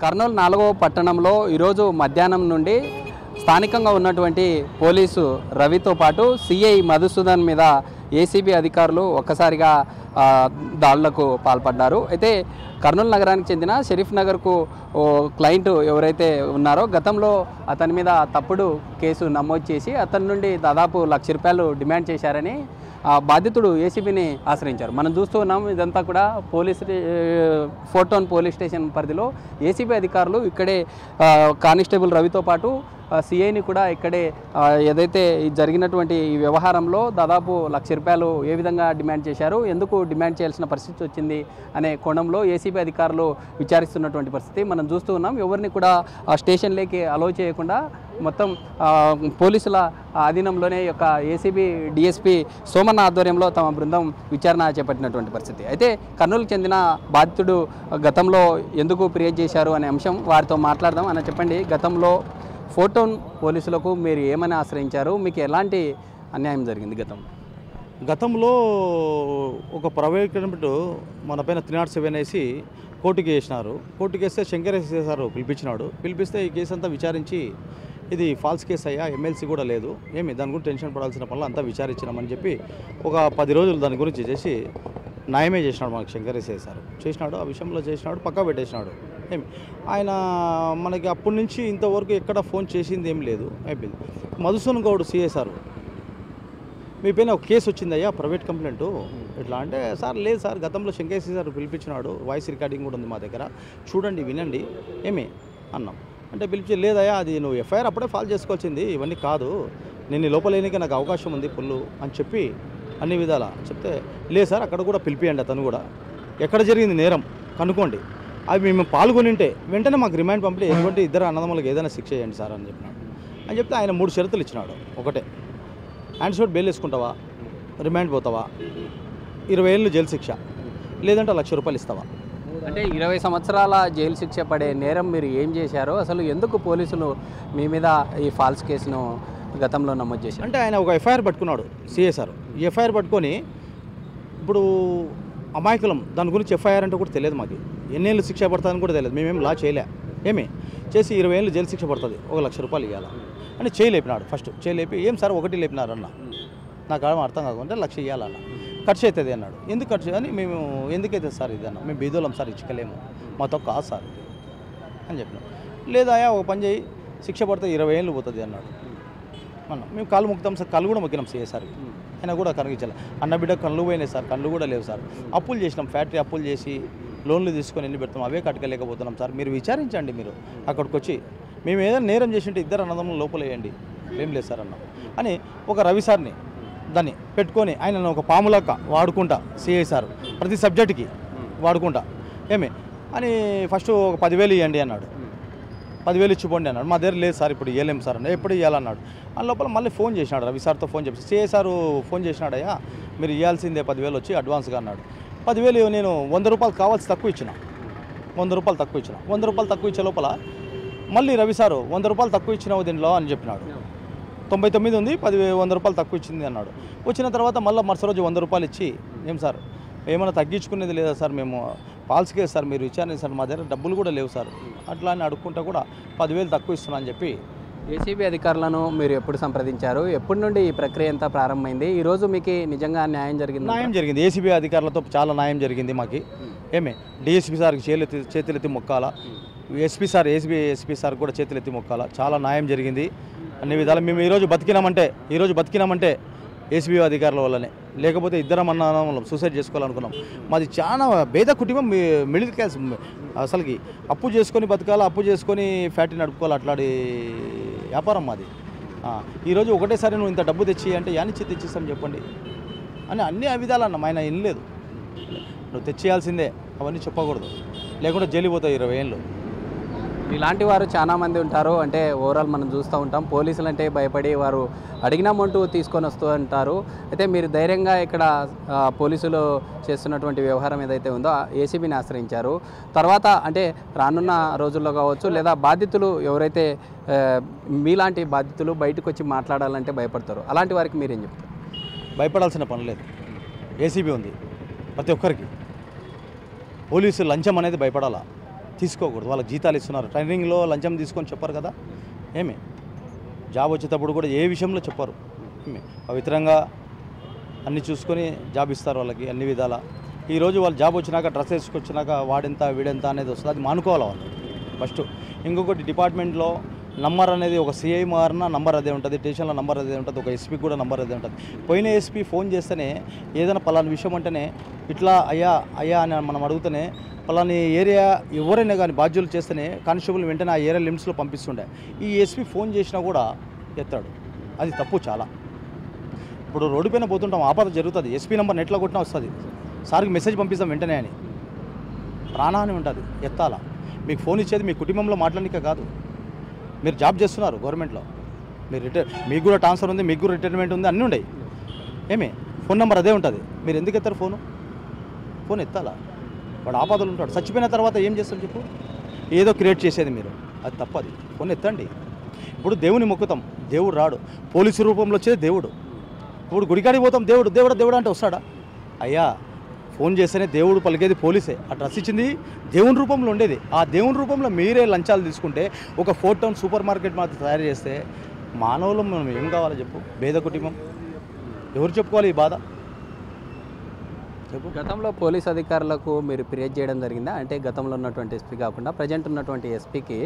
కర్నూలు 4వ పట్టణంలో ఈరోజు మధ్యాహ్నం నుండి స్థానికంగా ఉన్నటువంటి పోలీసు రవితో పాటు సిఐ మధుసూదన్ మీద ఏసీబీ అధికారులు ఒక్కసారిగా దాడులకు పాల్పడ్డారు. అయితే కర్నూలు నగరానికి చెందిన షరీఫ్ నగర్కు క్లయింట్ ఎవరైతే ఉన్నారో గతంలో అతని మీద తప్పుడు కేసు నమోదు చేసి అతని నుండి దాదాపు ₹1,00,000 డిమాండ్ చేశారని బాధితుడు ఏసీబీని ఆశ్రయించారు. మనం చూస్తూ ఉన్నాం. ఇదంతా కూడా ఫోర్ టౌన్ పోలీస్ స్టేషన్ పరిధిలో ఏసీబీ అధికారులు ఇక్కడే కానిస్టేబుల్ రవితో పాటు సిఐని కూడా ఇక్కడే ఏదైతే జరిగినటువంటి ఈ వ్యవహారంలో దాదాపు ₹1,00,000 ఏ విధంగా డిమాండ్ చేశారు, ఎందుకు డిమాండ్ చేయాల్సిన పరిస్థితి వచ్చింది అనే కోణంలో ఏసీబీ అధికారులు విచారిస్తున్నటువంటి పరిస్థితి మనం చూస్తూ ఉన్నాం. ఎవరిని కూడా స్టేషన్లోకి అలో చేయకుండా మొత్తం పోలీసుల అధీనంలోనే యొక్క ఏసీబీ డిఎస్పీ సోమన్న ఆధ్వర్యంలో తమ బృందం విచారణ చేపట్టినటువంటి పరిస్థితి. అయితే కర్నూలుకు చెందిన బాధితుడు గతంలో ఎందుకు ఫిర్యాదు చేశారు అనే అంశం వారితో మాట్లాడదాం. అని చెప్పండి, గతంలో ఫోర్ టౌన్ పోలీసులకు మీరు ఏమని ఆశ్రయించారు, మీకు ఎలాంటి అన్యాయం జరిగింది గతంలో ఒక ప్రైవేట్ మన పైన 307 వేసి కోర్టుకి వేసినారు. కోర్టుకి వేస్తే శంకర్ సార్ పిలిపిస్తే ఈ కేసు అంతా విచారించి ఇది ఫాల్స్ కేసు అయ్యా, ఎమ్మెల్సీ కూడా లేదు, దాని గురించి టెన్షన్ పడాల్సిన పనులు అంతా విచారించినామని చెప్పి ఒక 10 రోజులు దాని గురించి చేసి న్యాయమే చేసినాడు. మనకు శంకర్ సార్ చేసినాడు, ఆ విషయంలో చేసినాడు, పక్కా పెట్టేసినాడు. ఆయన మనకి అప్పటి నుంచి ఇంతవరకు ఎక్కడ ఫోన్ చేసింది ఏం లేదు. అయిపోయింది. మధుసూదన్ గౌడ్ సిఏ సార్, మీ పైన ఒక కేసు వచ్చిందయ్యా, ప్రైవేట్ కంప్లైంట్ ఎట్లా అంటే, సార్ లేదు సార్, గతంలో శంకర్ సార్ పిలిపించినాడు, వాయిస్ రికార్డింగ్ కూడా ఉంది మా దగ్గర, చూడండి వినండి అన్నాం. అంటే పిలిచి లేదయ్యా, అది నువ్వు ఎఫ్ఐఆర్ అప్పుడే ఫాల్ చేసుకోవాల్సింది, ఇవన్నీ కాదు, నేను లోపలేనికి నాకు అవకాశం ఉంది పుల్లు అని చెప్పి అన్ని విధాలా చెప్తే, లేదు సార్ అక్కడ కూడా పిలిపియండి, అతను కూడా ఎక్కడ జరిగింది నేరం కనుక్కోండి, అవి మేము పాల్గొనింటే వెంటనే మాకు రిమాండ్ పంపిణీ ఎటువంటి ఇద్దరు అన్నదమ్ములకు ఏదైనా శిక్ష చేయండి సార్ అని చెప్పినాడు. అని చెప్తే ఆయన 3 షరతులు ఇచ్చినాడు. ఒకటే, హ్యాండ్ షాట్ బెయిల్ వేసుకుంటావా, రిమాండ్ పోతావా, 20 ఏళ్ళు జైలు శిక్ష, లేదంటే ₹1,00,000 ఇస్తావా. అంటే 20 సంవత్సరాల జైలు శిక్ష పడే నేరం మీరు ఏం చేశారో, అసలు ఎందుకు పోలీసులు మీ మీద ఈ ఫాల్స్ కేసును గతంలో నమోదు చేశారు? అంటే ఆయన ఒక ఎఫ్ఐఆర్ పట్టుకున్నాడు సిఏ సార్. ఈ ఎఫ్ఐఆర్ పట్టుకొని ఇప్పుడు అమాయకులం, దాని గురించి ఎఫ్ఐఆర్ అంటే కూడా తెలియదు మాకు, ఎన్నేళ్ళు శిక్ష పడుతుందని కూడా తెలియదు, మేమేం లా చేయలే. చేసి 20 ఏళ్ళు జైలు శిక్ష పడుతుంది, ₹1,00,000 ఇవ్వాలి అని చేయలేపినాడు. ఫస్ట్ చేయలేపి, ఏం సార్ ఒకటి లేపినారన్న, నాకు అర్థం కాకుండా 1,00,000 ఇవ్వాలన్న, ఖర్చు అవుతుంది అన్నాడు. ఎందుకు ఖర్చు అని, మేము ఎందుకైతే సార్ ఇది అన్న, మేము బీదోళం సార్, ఇచ్చుకోలేము, మాతో కాదు సార్ అని చెప్పినాం. లేదా ఒక పని చేయి, శిక్ష పడితే 20 ఏళ్ళు పోతుంది అన్నాడు. అన్న మేము కాళ్ళు మొక్కుతాం సార్, కళ్ళు కూడా మొక్కినాం సిఏ సార్, ఆయన కూడా కనిపించాలి. అన్న బిడ్డ కళ్ళు పోయినాయి సార్, కళ్ళు కూడా లేవు సార్, అప్పులు చేసినాం, ఫ్యాక్టరీ అప్పులు చేసి లోన్లు తీసుకొని ఎన్ని పెడతాం, అవే కట్టలేకపోతున్నాం సార్, మీరు విచారించండి, మీరు అక్కడికి వచ్చి మేము ఏదైనా నేరం చేసింటే ఇద్దరు అన్నదమ్ములు లోపలేయండి, ఏం లేదు సార్ అన్న అని ఒక రవి సార్ని దాన్ని పెట్టుకొని ఆయన ఒక పాములక్క వాడుకుంటా సిఐ సార్ ప్రతి సబ్జెక్టుకి వాడుకుంటా అని ఫస్ట్ ఒక 10,000 ఇవ్వండి అన్నాడు. 10,000 ఇచ్చిపోండి అన్నాడు. మా దగ్గర లేదు సార్, ఇప్పుడు ఇవ్వలేము సార్ అన్న, ఎప్పుడు ఇవ్వాలన్నాడు. అని లోపల మళ్ళీ ఫోన్ చేసినాడు, రవి సార్తో ఫోన్ చేసి, సిఐ సారు ఫోన్ చేసినాడయ్యా, మీరు ఇవ్వాల్సిందే 10,000 వచ్చి అడ్వాన్స్గా అన్నాడు. 10,000 నేను ₹100 కావాల్సి తక్కువ ఇచ్చిన, ₹100 తక్కువ ఇచ్చిన. ₹100 తక్కువ ఇచ్చే లోపల మళ్ళీ రవి సారు ₹100 తక్కువ ఇచ్చినావు దీనిలో అని చెప్పినాడు. 99 ఉంది, ₹100 తక్కువ ఇచ్చింది అన్నాడు. వచ్చిన తర్వాత మళ్ళీ మరుసటి రోజు ₹100 ఇచ్చి, ఏం సార్ ఏమైనా తగ్గించుకునేది లేదా సార్, మేము ఫాల్స్ కేసు సార్, మీరు ఇచ్చారని సార్, మా దగ్గర డబ్బులు కూడా లేవు సార్, అట్లా అని అడుక్కుంటా కూడా 10,000 తక్కువ ఇస్తున్నా అని చెప్పి. ఏసీబీ అధికారులను మీరు ఎప్పుడు సంప్రదించారు, ఎప్పటి నుండి ఈ ప్రక్రియ అంతా ప్రారంభమైంది, ఈరోజు మీకు నిజంగా న్యాయం జరిగింది? న్యాయం జరిగింది, ఏసీబీ అధికారులతో చాలా న్యాయం జరిగింది మాకు. డిఎస్పీ సార్కి చేతులెత్తి మొక్కాల, ఎస్పీ సార్ కూడా చేతులెత్తి మొక్కాల, చాలా న్యాయం జరిగింది అన్ని విధాలు. మేము ఈరోజు బతికినామంటే ఏసీబీ అధికారుల వల్లనే, లేకపోతే ఇద్దరం అన్నదమ్ములం సూసైడ్ చేసుకోవాలనుకున్నాం. మాది చాలా పేద కుటుంబం, మిడిల్ క్లాస్, అసలుకి అప్పు చేసుకొని బతకాలా, అప్పు చేసుకొని ఫ్యాక్టరీ నడుపుకోవాలి, అట్లాంటి వ్యాపారం మాది. ఈరోజు ఒకటేసారి నువ్వు ఇంత డబ్బు తెచ్చి అంటే యానిచ్చి తెచ్చిస్తాం చెప్పండి అని అన్ని విధాలన్న ఆయన వినలేదు. నువ్వు తెచ్చేయాల్సిందే, అవన్నీ చెప్పకూడదు, లేకుంటే జైలు పోతావు 20 ఏళ్ళు. ఇలాంటి వారు చాలామంది ఉంటారు. అంటే ఓవరాల్ మనం చూస్తూ ఉంటాం, పోలీసులు అంటే భయపడి వారు అడిగిన అమౌంట్ తీసుకొని వస్తూ ఉంటారు. అయితే మీరు ధైర్యంగా ఇక్కడ పోలీసులు చేస్తున్నటువంటి వ్యవహారం ఏదైతే ఉందో ఏసీబీని ఆశ్రయించారు. తర్వాత అంటే రానున్న రోజుల్లో కావచ్చు, లేదా బాధితులు ఎవరైతే మీలాంటి బాధితులు బయటకు వచ్చి మాట్లాడాలంటే భయపడతారు, అలాంటి వారికి మీరేం చెప్తారు? భయపడాల్సిన పని లేదు, ఏసీబీ ఉంది ప్రతి ఒక్కరికి. పోలీసు లంచం అనేది భయపడాలా, తీసుకోకూడదు. వాళ్ళకి జీతాలు ఇస్తున్నారు, ట్రైనింగ్లో లంచం తీసుకొని చెప్పారు కదా. ఏమి జాబ్ వచ్చేటప్పుడు కూడా ఏ విషయంలో చెప్పారు. పవిత్రంగా అన్నీ చూసుకొని జాబ్ ఇస్తారు వాళ్ళకి అన్ని విధాలా. ఈరోజు వాళ్ళు జాబ్ వచ్చినాక డ్రెస్ వేసుకొచ్చినాక వాడెంత వీడెంత అనేది వస్తుంది. అది మానుకోవాలి వాళ్ళు ఫస్ట్. ఇంకొకటి డిపార్ట్మెంట్లో నంబర్ అనేది ఒక సిఐ మారిన నంబర్ అదే ఉంటుంది, స్టేషన్లో నంబర్ అదే ఉంటుంది, ఒక ఎస్పీకి కూడా నంబర్ అదే ఉంటుంది. పోయిన ఎస్పీ ఫోన్ చేస్తేనే ఏదైనా పలానా విషయం అంటేనే ఇట్లా అయ్యా అని మనం అడిగితేనే పలాని ఏరియా ఎవరైనా కానీ బాధ్యులు చేస్తేనే కానిస్టేబుల్ వెంటనే ఆ ఏరియా లిమిట్స్లో పంపిస్తుండే. ఈ ఎస్పీ ఫోన్ చేసినా కూడా ఎత్తాడు. అది తప్పు చాలా. ఇప్పుడు రోడ్డు పైన పోతుంటాం, ఆపద జరుగుతుంది, ఎస్పీ నెంబర్ నెట్లో కొట్టినా వస్తుంది, సార్కి మెసేజ్ పంపిస్తాం వెంటనే అని. ప్రాణహాని ఉంటుంది, ఎత్తాలా. మీకు ఫోన్ ఇచ్చేది మీ కుటుంబంలో మాట్లాడనిక కాదు. మీరు జాబ్ చేస్తున్నారు గవర్నమెంట్లో, మీరు మీకు కూడా ట్రాన్స్ఫర్ ఉంది, మీకు కూడా రిటైర్మెంట్ ఉంది, అన్నీ ఉన్నాయి. ఏమి ఫోన్ నెంబర్ అదే ఉంటుంది. మీరు ఎందుకు ఎత్తారు ఫోన్ ఎత్తాలా. వాడు ఆపదలు ఉంటాడు, చచ్చిపోయిన తర్వాత ఏం చేస్తాం చెప్పు. ఏదో క్రియేట్ చేసేది మీరు, అది తప్పది. ఫోన్ ఎత్తండి. ఇప్పుడు దేవుని మొక్కుతాం, దేవుడు రాడు. పోలీసు రూపంలో వచ్చేది దేవుడు. ఇప్పుడు గుడికాడికి పోతాం, దేవుడు అంటే వస్తాడా? అయ్యా ఫోన్ చేస్తేనే దేవుడు పలికేది పోలీసే. ఆ డ్రెస్ ఇచ్చింది దేవుని రూపంలో ఉండేది. ఆ దేవుని రూపంలో మీరే లంచాలు తీసుకుంటే ఒక 4 టౌన్ సూపర్ మార్కెట్ మాత్రం తయారు చేస్తే మానవులు మనం ఏం కావాలో చెప్పు. పేద కుటుంబం ఎవరు చెప్పుకోవాలి ఈ బాధ చెప్పు. గతంలో పోలీస్ అధికారులకు మీరు ఫిర్యాదు చేయడం జరిగిందా? అంటే గతంలో ఉన్నటువంటి ఎస్పీ కాకుండా ప్రజెంట్ ఉన్నటువంటి ఎస్పీకి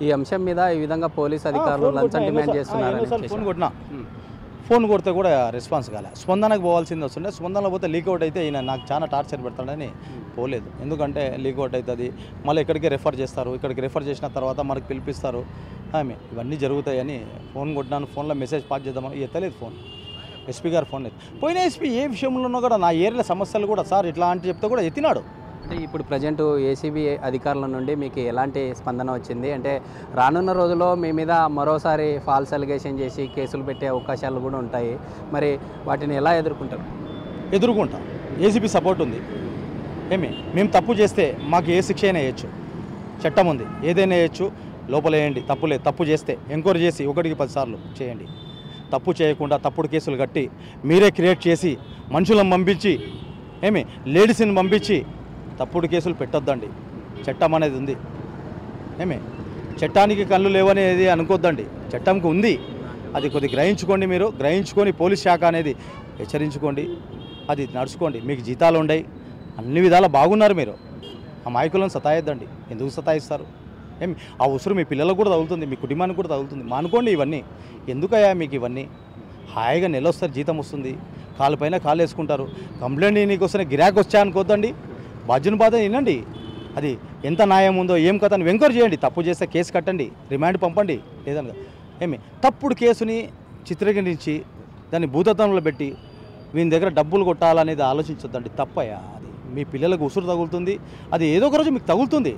ఈ అంశం మీద ఈ విధంగా పోలీస్ అధికారులు లంచం డిమాండ్ చేస్తున్నారు. ఫోన్ కొడితే కూడా రెస్పాన్స్ కాలే. స్పందనకు పోవాల్సింది వస్తుండే. స్పందనలో పోతే లీకౌట్ అయితే ఈయన నాకు చాలా టార్చర్ పెడతాడని పోలేదు. ఎందుకంటే లీకౌట్ అవుతుంది, మళ్ళీ ఇక్కడికి రెఫర్ చేస్తారు. ఇక్కడికి రెఫర్ చేసిన తర్వాత మనకు పిలిపిస్తారు. ఇవన్నీ జరుగుతాయని ఫోన్ కొట్టినాను. ఫోన్లో మెసేజ్ పాస్ చేద్దామని ఎత్తలేదు ఫోన్. ఎస్పీ గారు ఫోన్ ఎత్తి పోయిన ఎస్పీ ఏ విషయంలో ఉన్నా కూడా నా ఏరియాలో సమస్యలు కూడా సార్ ఇట్లా అంటే చెప్తే కూడా ఎత్తినాడు. అంటే ఇప్పుడు ప్రజెంట్ ఏసీబీ అధికారుల నుండి మీకు ఎలాంటి స్పందన వచ్చింది? అంటే రానున్న రోజుల్లో మీ మీద మరోసారి ఫాల్స్ అలిగేషన్ చేసి కేసులు పెట్టే అవకాశాలు కూడా ఉంటాయి. మరి వాటిని ఎలా ఎదుర్కొంటారు? ఎదుర్కొంటాం. ఏసీబీ సపోర్ట్ ఉంది. మేము తప్పు చేస్తే మాకు ఏ శిక్ష అయినా వేయచ్చు, చట్టం ఉంది, ఏదైనా వేయచ్చు. లోపల వేయండి, తప్పు లేదు. తప్పు చేస్తే ఎంక్వైరీ చేసి 1కి 10 సార్లు చేయండి. తప్పు చేయకుండా తప్పుడు కేసులు కట్టి మీరే క్రియేట్ చేసి మనుషులను పంపించి లేడీస్ని పంపించి తప్పుడు కేసులు పెట్టొద్దండి. చట్టం అనేది ఉంది. చట్టానికి కళ్ళు లేవనేది అనుకోద్దండి. చట్టంకి ఉంది, అది కొద్దిగా గ్రహించుకోండి. మీరు గ్రహించుకొని పోలీస్ శాఖ అనేది హెచ్చరించుకోండి, అది నడుచుకోండి. మీకు జీతాలు ఉన్నాయి, అన్ని విధాలా బాగున్నారు. మీరు ఆ మాయకులను సతాయిద్దండి. ఎందుకు సతాయిస్తారు? ఆ ఉసురు మీ పిల్లలకు కూడా తగులుతుంది, మీ కుటుంబానికి కూడా తగులుతుంది. మానుకోండి ఇవన్నీ. ఎందుకయ్యా మీకు ఇవన్నీ? హాయిగా నెల వస్తారు, జీతం వస్తుంది, కాలు పైన కాలు వేసుకుంటారు. కంప్లైంట్ నీకు వస్తే గిరాకీ వచ్చా అనుకోద్దండి. బాధ్యుని బాధ వినండి. అది ఎంత న్యాయం ఉందో ఏం కథ అని ఎంక్వైరీ చేయండి. తప్పు చేస్తే కేసు కట్టండి, రిమాండ్ పంపండి. లేదనగా తప్పుడు కేసుని చిత్రీకరించి దాన్ని భూతత్వంలో పెట్టి వీని దగ్గర డబ్బులు కొట్టాలనేది ఆలోచించొద్దండి. తప్పయ్యా. అది మీ పిల్లలకు ఉసురు తగులుతుంది, అది ఏదో ఒక రోజు మీకు తగులుతుంది.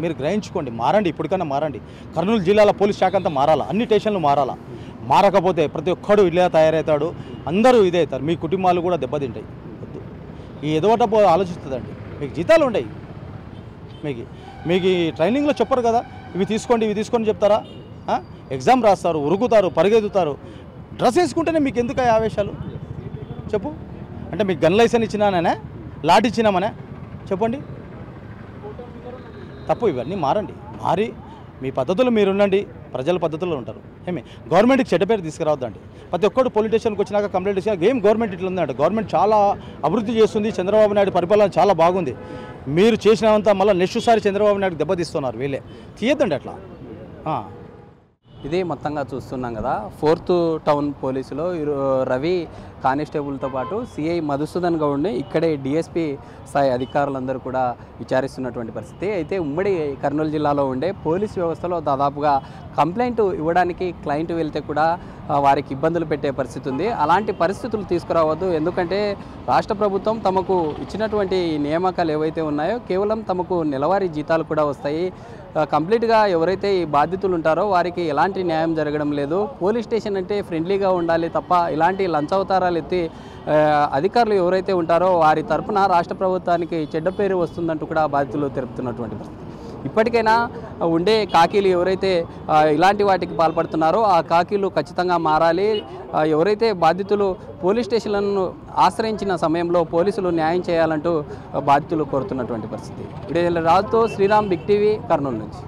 మీరు గ్రహించుకోండి, మారండి. ఇప్పటికన్నా మారండి. కర్నూలు జిల్లాల పోలీస్ శాఖ అంతా మారాలా, అన్ని స్టేషన్లు మారాలా. మారకపోతే ప్రతి ఒక్కడు ఇలా తయారవుతాడు, అందరూ ఇదే అవుతారు. మీ కుటుంబాలు కూడా దెబ్బతింటాయి. వద్దు. ఈ ఎదవట ఆలోచిస్తుందండి. మీకు జీతాలు ఉన్నాయి, మీకు ఈ ట్రైనింగ్లో చెప్పరు కదా, ఇవి తీసుకోండి చెప్తారా? ఎగ్జామ్ రాస్తారు, ఉరుకుతారు, పరిగెత్తుతారు. డ్రెస్ వేసుకుంటేనే మీకు ఎందుకు ఆవేశాలు చెప్పు? అంటే మీకు గన్ లైసెన్స్ ఇచ్చినానే, లాట్ ఇచ్చినామనే చెప్పండి. తప్పు. ఇవన్నీ మారండి. మారి మీ పద్ధతులు మీరు ఉండండి, ప్రజల పద్ధతుల్లో ఉంటారు. గవర్నమెంట్కి చెడ్డ పేరు తీసుకురావద్దండి. ప్రతి ఒక్కడు పోలీస్ వచ్చినాక కంప్లైంట్ ఇచ్చినా ఏం గవర్నమెంట్ ఇట్లా ఉందంటే, గవర్నమెంట్ చాలా అభివృద్ధి చేస్తుంది, చంద్రబాబు నాయుడు పరిపాలన చాలా బాగుంది, మీరు చేసినంత మళ్ళీ నెక్స్ట్ సారి చంద్రబాబు నాయుడు దెబ్బతీస్తున్నారు. వీళ్ళే తీయద్దండి అట్లా. ఇది మొత్తంగా చూస్తున్నాం కదా. 4th టౌన్ పోలీసులో రవి కానిస్టేబుల్తో పాటు సిఐ మధుసూదన్ గౌడ్ని ఇక్కడే డిఎస్పీ స్థాయి అధికారులందరూ కూడా విచారిస్తున్నటువంటి పరిస్థితి. అయితే ఉమ్మడి కర్నూలు జిల్లాలో ఉండే పోలీస్ వ్యవస్థలో దాదాపుగా కంప్లైంట్ ఇవ్వడానికి క్లయింట్ వెళ్తే కూడా వారికి ఇబ్బందులు పెట్టే పరిస్థితి ఉంది. అలాంటి పరిస్థితులు తీసుకురావద్దు. ఎందుకంటే రాష్ట్ర ప్రభుత్వం తమకు ఇచ్చినటువంటి నియామకాలు ఏవైతే ఉన్నాయో కేవలం తమకు నెలవారీ జీతాలు కూడా వస్తాయి. కంప్లీట్గా ఎవరైతే ఈ బాధితులు ఉంటారో వారికి ఎలాంటి న్యాయం జరగడం లేదు. పోలీస్ స్టేషన్ అంటే ఫ్రెండ్లీగా ఉండాలి తప్ప ఇలాంటి లంచవతారాలు ఎత్తి అధికారులు ఎవరైతే ఉంటారో వారి తరపున రాష్ట్ర ప్రభుత్వానికి చెడ్డ పేరు వస్తుందంటూ కూడా బాధితులు తెలుపుతున్నటువంటి పరిస్థితి. ఇప్పటికైనా ఉండే కాకీలు ఎవరైతే ఇలాంటి వాటికి పాల్పడుతున్నారో ఆ కాకీలు ఖచ్చితంగా మారాలి. ఎవరైతే బాధితులు పోలీస్ స్టేషన్లను ఆశ్రయించిన సమయంలో పోలీసులు న్యాయం చేయాలంటూ బాధితులు కోరుతున్నటువంటి పరిస్థితి. వీడియో రాజుతో శ్రీరామ్, బిగ్ టీవీ, కర్నూలు నుంచి.